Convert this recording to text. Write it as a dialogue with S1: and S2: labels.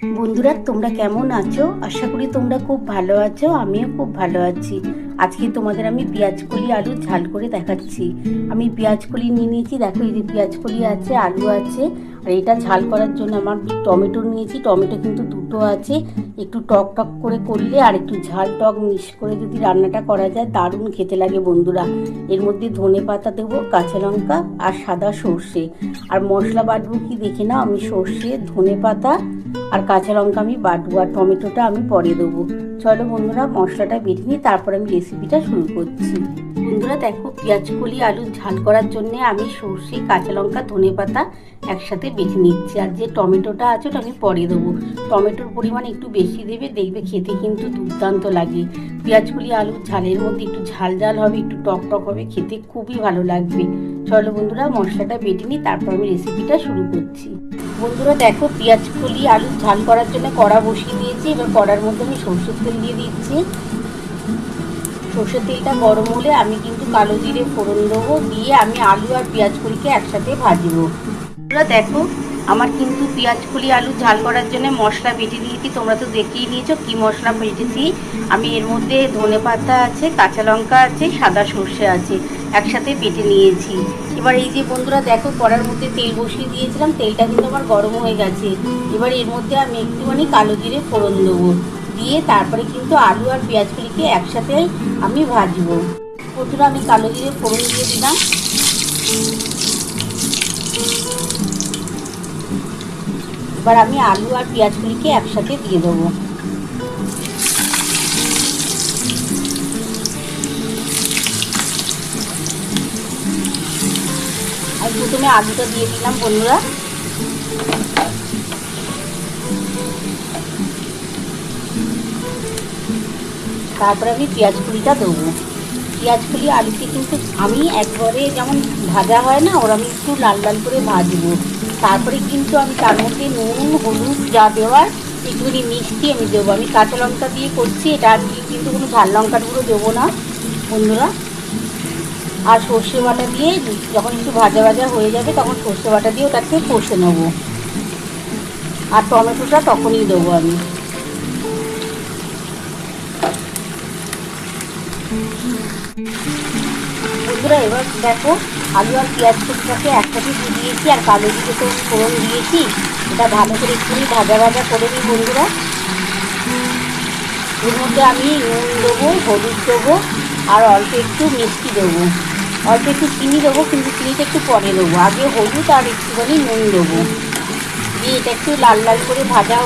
S1: বন্ধুরা, তোমরা কেমন আছো? আশা করি তোমরা খুব ভালো আছো। আমিও খুব ভালো আছি। আজকে তোমাদের আমি পেঁয়াজকলি আলু ঝাল করে দেখাচ্ছি। আমি পেঁয়াজকলি নিয়ে নিয়েছি, দেখো এই যে পেঁয়াজকলি আছে, আলু আছে। আর এটা ঝাল করার জন্য আমার টমেটো নিয়েছি। টমেটো কিন্তু দুটো আছে। একটু টক টক করে করলে আর একটু ঝাল টক মিক্স করে যদি রান্নাটা করা যায় দারুণ খেতে লাগে বন্ধুরা। এর মধ্যে ধনে পাতা দেবো, কাঁচা লঙ্কা আর সাদা সর্ষে। আর মশলা বাটবো কি দেখে নাও, আমি সর্ষে, ধনে পাতা আর কাঁচা লঙ্কা আমি বাটবো, আর টমেটোটা আমি পরে দেবো। চলো বন্ধুরা, মশলাটা বেটে নিই, তারপর আমি রেসিপিটা শুরু করছি। বন্ধুরা দেখো, পেঁয়াজকলি আলু ঝাল করার জন্য আমি সর্ষে, কাঁচা লঙ্কা, ধনে পাতা একসাথে বেটে নিচ্ছি। আর যে টমেটোটা আছে ওটা আমি পরে দেবো। টমেটোর পরিমাণ একটু বেশি দেবে, দেখবে খেতে কিন্তু দুর্দান্ত লাগে। পেঁয়াজকলি আলু ঝালের মধ্যে একটু ঝাল ঝাল হবে, একটু টক টক হবে, খেতে খুবই ভালো লাগবে। চলো বন্ধুরা, মশলাটা বেটে নিই, তারপর আমি রেসিপিটা শুরু করছি। বন্ধুরা দেখো, পেঁয়াজকলি আলু ঝাল করার জন্য কড়া বসিয়ে দিয়েছি। এবার কড়ার মধ্যে আমি সরষের তেল দিয়ে দিচ্ছি। সরষের তেলটা গরম হলে আমি কিন্তু কালো জিরে ফোড়ন দেবো, দিয়ে আমি আলু আর পেঁয়াজকলিকে একসাথে ভাজবো। বন্ধুরা দেখো, আমার কিন্তু পেঁয়াজকলি আলু ঝাল করার জন্য মশলা বেটে নিয়েছি। তোমরা তো দেখেই নিয়েছো কি মশলা বেটেছি। আমি এর মধ্যে ধনে পাতা আছে, কাঁচা লঙ্কা আছে, সাদা সর্ষে আছে, একসাথে বেটে নিয়েছি। এবার এই যে বন্ধুরা দেখো, কড়ার মধ্যে তেল বসিয়ে দিয়েছিলাম, তেলটা কিন্তু আমার গরম হয়ে গেছে। এবার এর মধ্যে আমি একটুখানি কালো জিরে ফোড়ন দেবো, দিয়ে তারপরে কিন্তু আলু আর পেঁয়াজকলিকে একসাথে আমি ভাজবো। বন্ধুরা আমি কালো জিরে ফোড়ন দিয়ে দিলাম। এবার আমি আলু আর পেঁয়াজকলিকে একসাথে দিয়ে দেবো। আর প্রথমে আলুটা দিয়ে দিলাম বন্ধুরা। তারপরে আমি পেঁয়াজকলিটা দেবো। পেঁয়াজকলি আলুতে কিন্তু আমি একবারে যেমন ভাজা হয় না, ওর আমি একটু লাল লাল করে ভাজবো। তারপরে কিন্তু আমি তার মধ্যে নুন, হলুদ যা দেওয়ার একটুখানি মিষ্টি আমি দেবো। আমি কাঁচা লঙ্কা দিয়ে করছি এটা, আর কিন্তু কোনো ঝাল লঙ্কার গুঁড়ো দেবো না বন্ধুরা। আর সর্ষে বাটা দিয়ে যখন একটু ভাজা ভাজা হয়ে যাবে তখন সর্ষে বাটা দিয়ে ওটাকে কষে নেবো। আর টমেটোটা তখনই দেবো আমি। বন্ধুরা এবার দেখো, আলু আর পেঁয়াজ কুচিটাকে একসাথে দিয়ে দিয়েছি, আর কালো জিরে তো ফোড়ন দিয়েছি। এটা ভালো করে একটুখানি ভাজা ভাজা করে নিই বন্ধুরা। এর মধ্যে আমি নুন দেবো, হলুদ দেবো, আর অল্প একটু মিষ্টি দেবো, অল্প একটু চিনি দেবো, কিন্তু চিনিটা একটু পরে দেবো। আগে হলুদ আর একটুখানি নুন দেবো, দিয়ে এটা একটু লাল লাল করে ভাজা